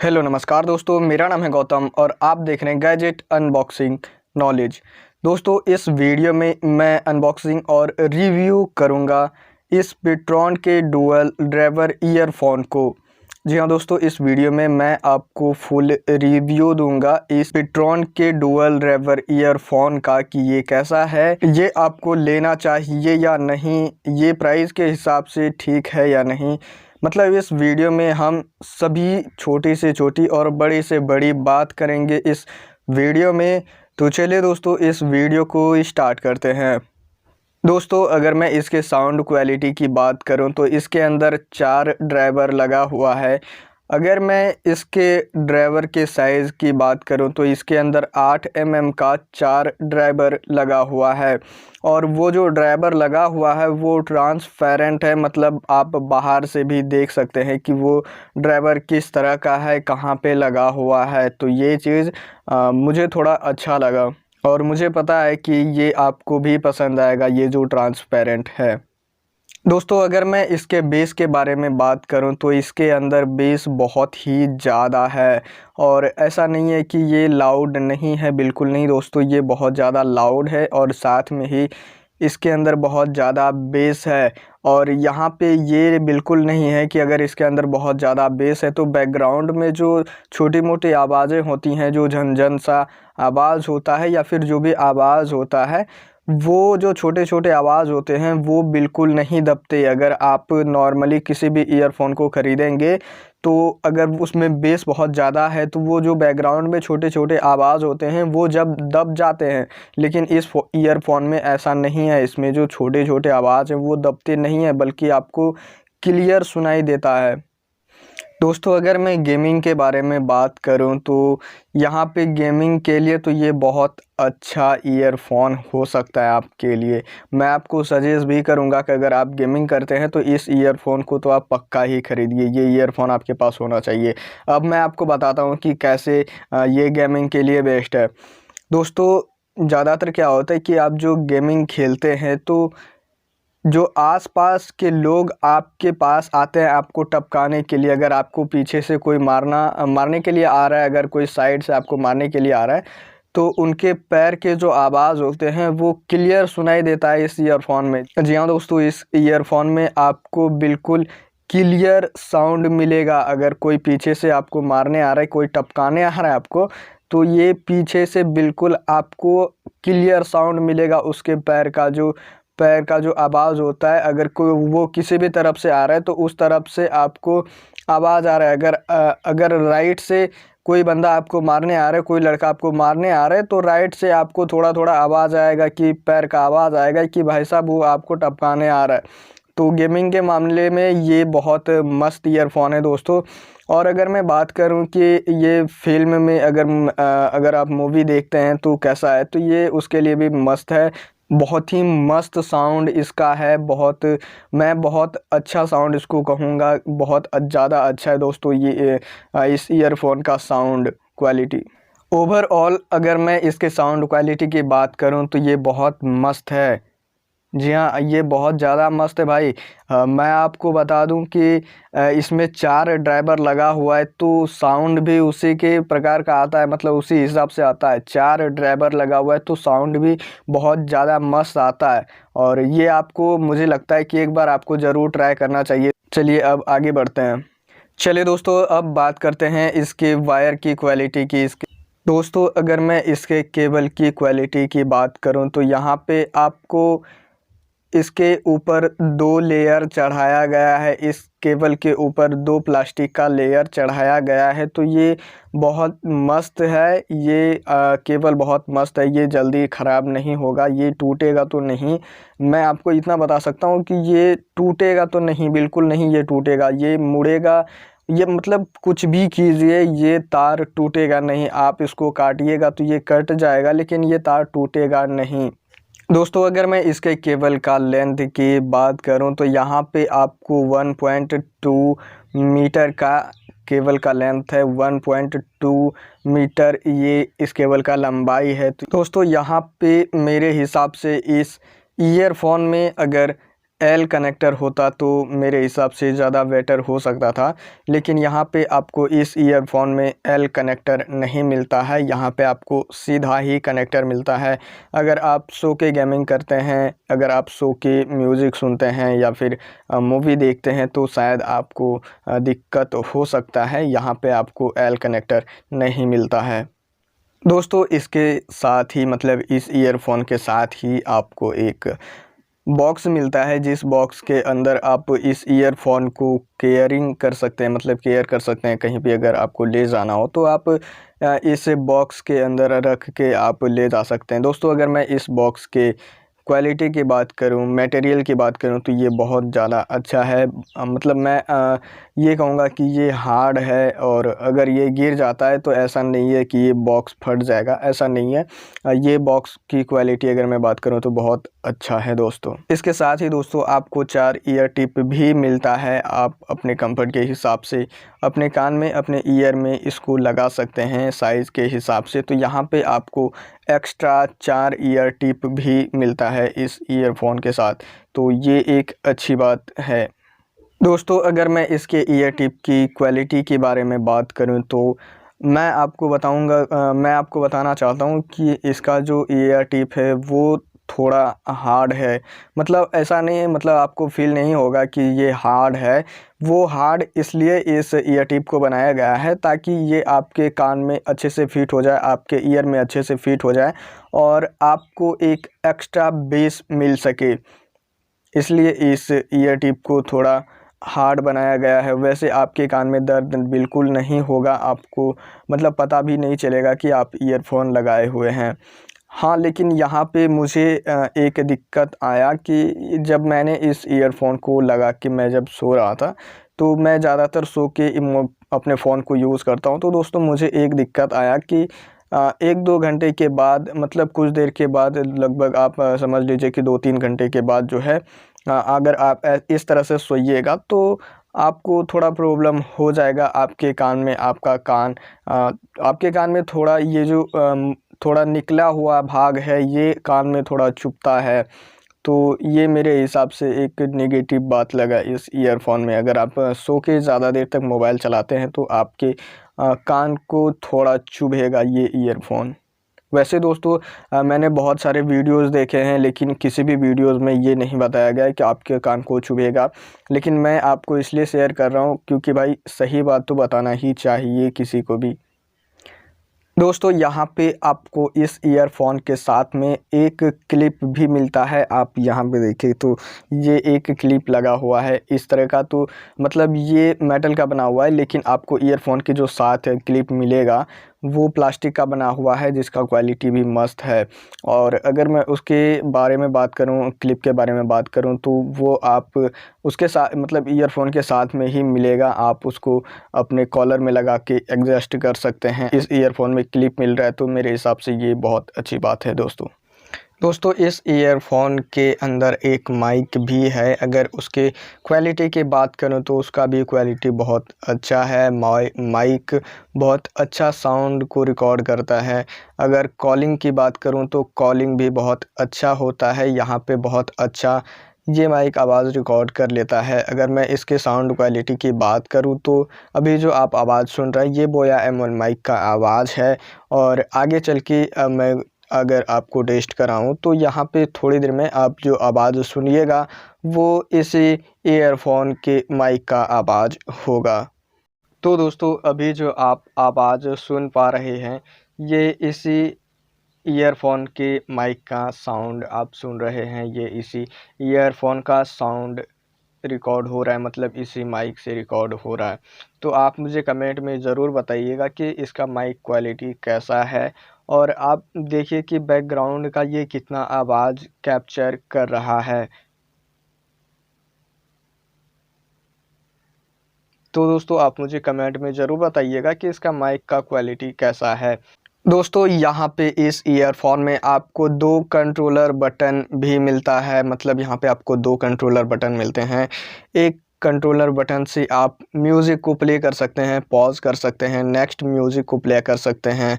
Hello नमस्कार दोस्तों, मेरा नाम है गौतम और आप देख रहे हैं गैजेट अनबॉक्सिंग नॉलेज। दोस्तों, इस वीडियो में मैं अनबॉक्सिंग और रिव्यू करूंगा इस पिट्रॉन के डुअल ड्राइवर ईयरफोन को। जी हाँ दोस्तों, इस वीडियो में मैं आपको फुल रिव्यू दूंगा इस पिट्रॉन के डुअल ड्राइवर ईयरफोन का कि ये कैसा है, ये आपको लेना चाहिए या नहीं, ये प्राइस के हिसाब से ठीक है या नहीं। मतलब इस वीडियो में हम सभी छोटी से छोटी और बड़ी से बड़ी बात करेंगे इस वीडियो में। तो चलिए दोस्तों, इस वीडियो को स्टार्ट करते हैं। दोस्तों, अगर मैं इसके साउंड क्वालिटी की बात करूं तो इसके अंदर 4 ड्राइवर लगा हुआ है। अगर मैं इसके ड्राइवर के साइज़ की बात करूं तो इसके अंदर 8 mm का 4 ड्राइवर लगा हुआ है और वो जो ड्राइवर लगा हुआ है वो ट्रांसपेरेंट है, मतलब आप बाहर से भी देख सकते हैं कि वो ड्राइवर किस तरह का है, कहाँ पे लगा हुआ है। तो ये चीज़ मुझे थोड़ा अच्छा लगा और मुझे पता है कि ये आपको भी पसंद आएगा, ये जो ट्रांसपेरेंट है। दोस्तों, अगर मैं इसके बेस के बारे में बात करूं तो इसके अंदर बेस बहुत ही ज़्यादा है और ऐसा नहीं है कि ये लाउड नहीं है, बिल्कुल नहीं दोस्तों, ये बहुत ज़्यादा लाउड है और साथ में ही इसके अंदर बहुत ज़्यादा बेस है। और यहाँ पे ये बिल्कुल नहीं है कि अगर इसके अंदर बहुत ज़्यादा बेस है तो बैकग्राउंड में जो छोटी मोटी आवाज़ें होती हैं, जो झनझन सा आवाज़ होता है या फिर जो भी आवाज़ होता है, वो जो छोटे छोटे आवाज़ होते हैं वो बिल्कुल नहीं दबते। अगर आप नॉर्मली किसी भी ईयरफोन को ख़रीदेंगे तो अगर उसमें बेस बहुत ज़्यादा है तो वो जो बैकग्राउंड में छोटे छोटे आवाज़ होते हैं वो जब दब जाते हैं, लेकिन इस ईयरफोन में ऐसा नहीं है। इसमें जो छोटे छोटे आवाज़ हैं वो दबते नहीं हैं, बल्कि आपको क्लियर सुनाई देता है। दोस्तों, अगर मैं गेमिंग के बारे में बात करूं तो यहाँ पे गेमिंग के लिए तो ये बहुत अच्छा ईयरफोन हो सकता है आपके लिए। मैं आपको सजेस्ट भी करूँगा कि अगर आप गेमिंग करते हैं तो इस ईयरफोन को तो आप पक्का ही खरीदिए, ये ईयरफोन आपके पास होना चाहिए। अब मैं आपको बताता हूँ कि कैसे ये गेमिंग के लिए बेस्ट है। दोस्तों, ज़्यादातर क्या होता है कि आप जो गेमिंग खेलते हैं तो जो आसपास के लोग आपके पास आते हैं आपको टपकाने के लिए, अगर आपको पीछे से कोई मारने के लिए आ रहा है, अगर कोई साइड से आपको मारने के लिए आ रहा है, तो उनके पैर के जो आवाज़ होते हैं वो क्लियर सुनाई देता है इस ईयरफोन में। जी हाँ दोस्तों, इस ईयरफोन में आपको बिल्कुल क्लियर साउंड मिलेगा। अगर कोई पीछे से आपको मारने आ रहा है, कोई टपकाने आ रहा है आपको, तो ये पीछे से बिल्कुल आपको क्लियर साउंड मिलेगा। उसके पैर का जो आवाज़ होता है, अगर कोई वो किसी भी तरफ से आ रहा है तो उस तरफ से आपको आवाज़ आ रहा है। अगर राइट से कोई बंदा आपको मारने आ रहा है, कोई लड़का आपको मारने आ रहा है, तो राइट से आपको थोड़ा थोड़ा आवाज़ आएगा कि पैर का आवाज़ आएगा कि भाई साहब वो आपको टपकाने आ रहा है। तो गेमिंग के मामले में ये बहुत मस्त ईयरफोन है दोस्तों। और अगर मैं बात करूं कि ये फिल्म में अगर आप मूवी देखते हैं तो कैसा है, तो ये उसके लिए भी मस्त है। बहुत ही मस्त साउंड इसका है, मैं बहुत अच्छा साउंड इसको कहूँगा, बहुत ज़्यादा अच्छा है दोस्तों ये इस ईयरफोन का साउंड क्वालिटी। ओवरऑल अगर मैं इसके साउंड क्वालिटी की बात करूं तो ये बहुत मस्त है। जी हाँ, ये बहुत ज़्यादा मस्त है भाई। मैं आपको बता दूं कि इसमें 4 ड्राइवर लगा हुआ है तो साउंड भी उसी के प्रकार का आता है, मतलब उसी हिसाब से आता है। 4 ड्राइवर लगा हुआ है तो साउंड भी बहुत ज़्यादा मस्त आता है और ये आपको, मुझे लगता है कि एक बार आपको ज़रूर ट्राई करना चाहिए। चलिए अब आगे बढ़ते हैं। चलिए दोस्तों, अब बात करते हैं इसके वायर की क्वालिटी की। दोस्तों, अगर मैं इसके केबल की क्वालिटी की बात करूं तो यहाँ पे आपको इसके ऊपर 2 लेयर चढ़ाया गया है। इस केबल के ऊपर 2 प्लास्टिक का लेयर चढ़ाया गया है, तो ये बहुत मस्त है। ये केबल बहुत मस्त है, ये जल्दी ख़राब नहीं होगा, ये टूटेगा तो नहीं। मैं आपको इतना बता सकता हूँ कि ये टूटेगा तो नहीं, बिल्कुल नहीं ये टूटेगा, ये मुड़ेगा, ये मतलब कुछ भी कीजिए ये तार टूटेगा नहीं। आप इसको काटिएगा तो ये कट जाएगा, लेकिन ये तार टूटेगा नहीं। दोस्तों, अगर मैं इसके केबल का लेंथ की बात करूं तो यहाँ पे आपको 1.2 मीटर का केबल का लेंथ है, 1.2 मीटर ये इस केबल का लंबाई है। तो दोस्तों, यहाँ पे मेरे हिसाब से इस ईयरफोन में अगर एल कनेक्टर होता तो मेरे हिसाब से ज़्यादा बेटर हो सकता था, लेकिन यहाँ पे आपको इस ईयरफोन में एल कनेक्टर नहीं मिलता है, यहाँ पे आपको सीधा ही कनेक्टर मिलता है। अगर आप सो के गेमिंग करते हैं, अगर आप सो के म्यूज़िक सुनते हैं या फिर मूवी देखते हैं तो शायद आपको दिक्कत हो सकता है, यहाँ पे आपको एल कनेक्टर नहीं मिलता है। दोस्तों इसके साथ ही मतलब इस ईयरफोन के साथ ही आपको एक बॉक्स मिलता है, जिस बॉक्स के अंदर आप इस ईयरफोन को केयरिंग कर सकते हैं, मतलब केयर कर सकते हैं। कहीं भी अगर आपको ले जाना हो तो आप इस बॉक्स के अंदर रख के आप ले जा सकते हैं। दोस्तों अगर मैं इस बॉक्स के क्वालिटी की बात करूं, मटेरियल की बात करूं तो ये बहुत ज़्यादा अच्छा है। मतलब मैं ये कहूँगा कि ये हार्ड है, और अगर ये गिर जाता है तो ऐसा नहीं है कि ये बॉक्स फट जाएगा, ऐसा नहीं है। ये बॉक्स की क्वालिटी अगर मैं बात करूं तो बहुत अच्छा है दोस्तों। इसके साथ ही दोस्तों आपको 4 ईयर टिप भी मिलता है। आप अपने कंफर्ट के हिसाब से अपने कान में, अपने ईयर में इसको लगा सकते हैं साइज़ के हिसाब से। तो यहाँ पे आपको एक्स्ट्रा 4 ईयर टिप भी मिलता है इस ईयरफोन के साथ, तो ये एक अच्छी बात है। दोस्तों अगर मैं इसके ईयर टिप की क्वालिटी के बारे में बात करूं तो मैं आपको बताना चाहता हूं कि इसका जो ईयर टिप है वो थोड़ा हार्ड है। मतलब ऐसा नहीं है, मतलब आपको फील नहीं होगा कि ये हार्ड है। वो हार्ड इसलिए इस ईयर टिप को बनाया गया है ताकि ये आपके कान में अच्छे से फिट हो जाए, आपके ईयर में अच्छे से फिट हो जाए और आपको एक एक्स्ट्रा बेस मिल सके, इसलिए इस ईयर टिप को थोड़ा हार्ड बनाया गया है। वैसे आपके कान में दर्द बिल्कुल नहीं होगा, आपको मतलब पता भी नहीं चलेगा कि आप ईयरफोन लगाए हुए हैं। हाँ, लेकिन यहाँ पे मुझे एक दिक्कत आया कि जब मैंने इस ईयरफोन को लगा के मैं जब सो रहा था, तो मैं ज़्यादातर सो के अपने फ़ोन को यूज़ करता हूँ। तो दोस्तों मुझे एक दिक्कत आया कि 1-2 घंटे के बाद, मतलब कुछ देर के बाद, लगभग आप समझ लीजिए कि 2-3 घंटे के बाद जो है, अगर आप इस तरह से सोइएगा तो आपको थोड़ा प्रॉब्लम हो जाएगा आपके कान में। आपके कान में थोड़ा ये जो थोड़ा निकला हुआ भाग है, ये कान में थोड़ा चुभता है। तो ये मेरे हिसाब से एक नेगेटिव बात लगा इस ईयरफोन में। अगर आप सो के ज़्यादा देर तक मोबाइल चलाते हैं तो आपके कान को थोड़ा चुभेगा ये ईयरफोन। वैसे दोस्तों मैंने बहुत सारे वीडियोस देखे हैं, लेकिन किसी भी वीडियोस में ये नहीं बताया गया है कि आपके कान को चुभेगा। लेकिन मैं आपको इसलिए शेयर कर रहा हूँ क्योंकि भाई सही बात तो बताना ही चाहिए किसी को भी। दोस्तों यहाँ पे आपको इस ईयरफोन के साथ में एक क्लिप भी मिलता है। आप यहाँ पे देखिए तो ये एक क्लिप लगा हुआ है इस तरह का। तो मतलब ये मेटल का बना हुआ है, लेकिन आपको ईयरफोन के जो साथ क्लिप मिलेगा वो प्लास्टिक का बना हुआ है, जिसका क्वालिटी भी मस्त है। और अगर मैं उसके बारे में बात करूं, क्लिप के बारे में बात करूं, तो वो आप उसके साथ मतलब ईयरफोन के साथ में ही मिलेगा। आप उसको अपने कॉलर में लगा के एडजस्ट कर सकते हैं। इस ईयरफोन में क्लिप मिल रहा है तो मेरे हिसाब से ये बहुत अच्छी बात है दोस्तों इस ईयरफोन के अंदर एक माइक भी है। अगर उसके क्वालिटी की बात करूं तो उसका भी क्वालिटी बहुत अच्छा है। माइक बहुत अच्छा साउंड को रिकॉर्ड करता है। अगर कॉलिंग की बात करूं तो कॉलिंग भी बहुत अच्छा होता है। यहाँ पे बहुत अच्छा ये माइक आवाज़ रिकॉर्ड कर लेता है। अगर मैं इसके साउंड क्वालिटी की बात करूं तो अभी जो आप आवाज़ सुन रहे हैं ये बोया M1 माइक का आवाज़ है। और आगे चल के मैं अगर आपको टेस्ट कराऊं तो यहाँ पे थोड़ी देर में आप जो आवाज़ सुनिएगा वो इसी ईयरफोन के माइक का आवाज़ होगा। तो दोस्तों अभी जो आप आवाज़ सुन पा रहे हैं ये इसी ईयरफोन के माइक का साउंड आप सुन रहे हैं। ये इसी ईयरफोन का साउंड रिकॉर्ड हो रहा है, मतलब इसी माइक से रिकॉर्ड हो रहा है। तो आप मुझे कमेंट में ज़रूर बताइएगा कि इसका माइक क्वालिटी कैसा है, और आप देखिए कि बैकग्राउंड का ये कितना आवाज़ कैप्चर कर रहा है। तो दोस्तों आप मुझे कमेंट में ज़रूर बताइएगा कि इसका माइक का क्वालिटी कैसा है। दोस्तों यहाँ पे इस ईयरफोन में आपको 2 कंट्रोलर बटन भी मिलता है। मतलब यहाँ पे आपको 2 कंट्रोलर बटन मिलते हैं। एक कंट्रोलर बटन से आप म्यूज़िक को प्ले कर सकते हैं, पॉज कर सकते हैं, नेक्स्ट म्यूज़िक को प्ले कर सकते हैं,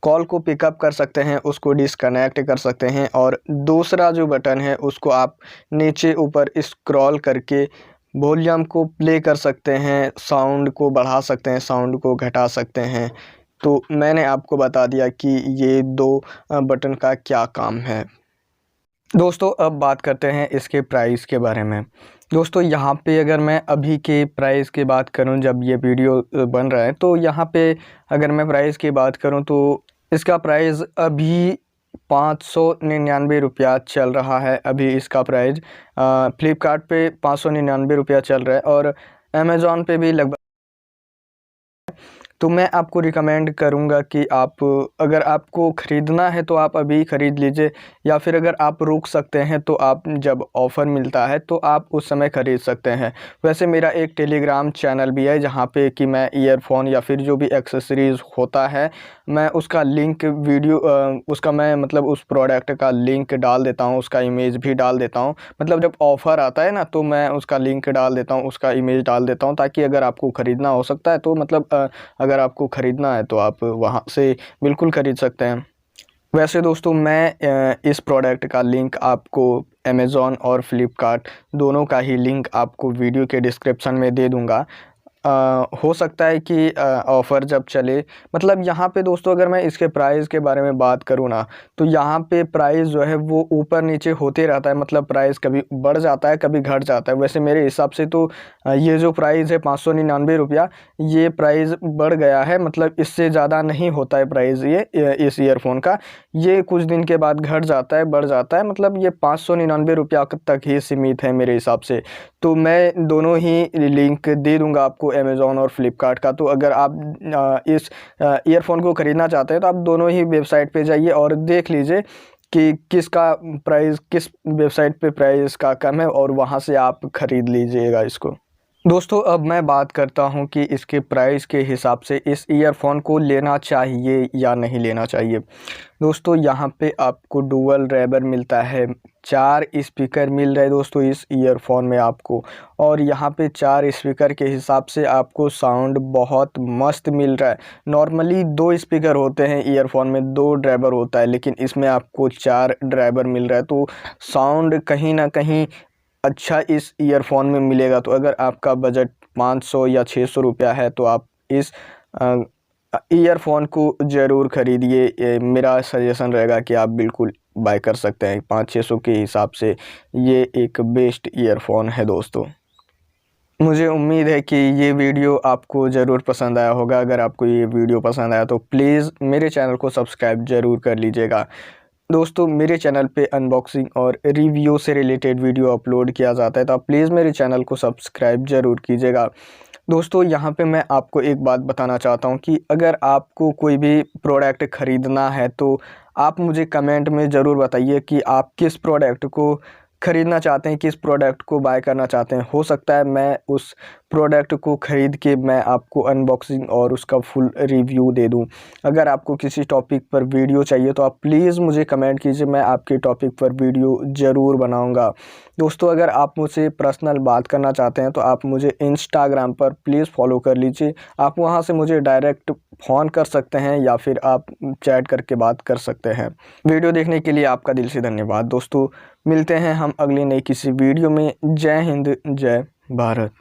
कॉल को पिकअप कर सकते हैं, उसको डिसकनेक्ट कर सकते हैं। और दूसरा जो बटन है उसको आप नीचे ऊपर स्क्रॉल करके वॉल्यूम को प्ले कर सकते हैं, साउंड को बढ़ा सकते हैं, साउंड को घटा सकते हैं। तो मैंने आपको बता दिया कि ये दो बटन का क्या काम है। दोस्तों अब बात करते हैं इसके प्राइस के बारे में। दोस्तों यहाँ पे अगर मैं अभी के प्राइस की बात करूँ, जब ये वीडियो बन रहा है, तो यहाँ पे अगर मैं प्राइस की बात करूँ तो इसका प्राइस अभी 599 रुपया चल रहा है। अभी इसका प्राइस फ्लिपकार्ट पे 599 रुपया चल रहा है और अमेज़ॉन पे भी लगभग। तो मैं आपको रिकमेंड करूंगा कि आप, अगर आपको ख़रीदना है तो आप अभी ख़रीद लीजिए, या फिर अगर आप रुक सकते हैं तो आप जब ऑफ़र मिलता है तो आप उस समय ख़रीद सकते हैं। वैसे मेरा एक टेलीग्राम चैनल भी है जहां पे कि मैं ईयरफोन या फिर जो भी एक्सेसरीज़ होता है मैं उसका लिंक वीडियो उसका मैं मतलब उस प्रोडक्ट का लिंक डाल देता हूं, उसका इमेज भी डाल देता हूं। मतलब जब ऑफ़र आता है ना तो मैं उसका लिंक डाल देता हूं, उसका इमेज डाल देता हूं, ताकि अगर आपको ख़रीदना हो सकता है तो मतलब अगर आपको ख़रीदना है तो आप वहाँ से बिल्कुल ख़रीद सकते हैं। वैसे दोस्तों मैं इस प्रोडक्ट का लिंक आपको अमेज़ॉन और फ्लिपकार्ट दोनों का ही लिंक आपको वीडियो के डिस्क्रिप्शन में दे दूँगा। हो सकता है कि ऑफ़र जब चले, मतलब यहाँ पे दोस्तों अगर मैं इसके प्राइस के बारे में बात करूँ ना, तो यहाँ पे प्राइस जो है वो ऊपर नीचे होते रहता है। मतलब प्राइस कभी बढ़ जाता है, कभी घट जाता है। वैसे मेरे हिसाब से तो ये जो प्राइस है 599 रुपया, ये प्राइस बढ़ गया है। मतलब इससे ज़्यादा नहीं होता है प्राइस ये इस ईयरफोन का। ये कुछ दिन के बाद घट जाता है, बढ़ जाता है। मतलब ये 599 रुपया तक ही सीमित है मेरे हिसाब से। तो मैं दोनों ही लिंक दे दूंगा आपको, अमेज़ॉन और फ्लिपकार्ट का। तो अगर आप इस ईयरफोन को ख़रीदना चाहते हैं तो आप दोनों ही वेबसाइट पे जाइए और देख लीजिए कि किसका प्राइस, किस वेबसाइट पे प्राइस का कम है, और वहाँ से आप ख़रीद लीजिएगा इसको। दोस्तों अब मैं बात करता हूं कि इसके प्राइस के हिसाब से इस ईयरफोन को लेना चाहिए या नहीं लेना चाहिए। दोस्तों यहाँ पे आपको डुअल रैबर मिलता है, 4 स्पीकर मिल रहे हैं दोस्तों इस ईयरफोन में आपको। और यहाँ पे 4 स्पीकर के हिसाब से आपको साउंड बहुत मस्त मिल रहा है। नॉर्मली 2 स्पीकर होते हैं ईयरफोन में, 2 ड्राइवर होता है, लेकिन इसमें आपको 4 ड्राइवर मिल रहा है। तो साउंड कहीं ना कहीं अच्छा इस ईयरफोन में मिलेगा। तो अगर आपका बजट 500 या 600 रुपया है तो आप इस ईयरफोन को ज़रूर ख़रीदिए। मेरा सजेशन रहेगा कि आप बिल्कुल बाय कर सकते हैं। 500-600 के हिसाब से ये एक बेस्ट ईयरफोन है दोस्तों। मुझे उम्मीद है कि ये वीडियो आपको ज़रूर पसंद आया होगा। अगर आपको ये वीडियो पसंद आया तो प्लीज़ मेरे चैनल को सब्सक्राइब ज़रूर कर लीजिएगा। दोस्तों मेरे चैनल पे अनबॉक्सिंग और रिव्यू से रिलेटेड वीडियो अपलोड किया जाता है, तो आप प्लीज़ मेरे चैनल को सब्सक्राइब ज़रूर कीजिएगा। दोस्तों यहाँ पे मैं आपको एक बात बताना चाहता हूँ कि अगर आपको कोई भी प्रोडक्ट ख़रीदना है तो आप मुझे कमेंट में ज़रूर बताइए कि आप किस प्रोडक्ट को ख़रीदना चाहते हैं, किस प्रोडक्ट को बाय करना चाहते हैं। हो सकता है मैं उस प्रोडक्ट को ख़रीद के मैं आपको अनबॉक्सिंग और उसका फुल रिव्यू दे दूं। अगर आपको किसी टॉपिक पर वीडियो चाहिए तो आप प्लीज़ मुझे कमेंट कीजिए, मैं आपके टॉपिक पर वीडियो ज़रूर बनाऊंगा। दोस्तों अगर आप मुझसे पर्सनल बात करना चाहते हैं तो आप मुझे इंस्टाग्राम पर प्लीज़ फॉलो कर लीजिए। आप वहां से मुझे डायरेक्ट फ़ोन कर सकते हैं या फिर आप चैट करके बात कर सकते हैं। वीडियो देखने के लिए आपका दिल से धन्यवाद दोस्तों। मिलते हैं हम अगली नई किसी वीडियो में। जय हिंद, जय भारत।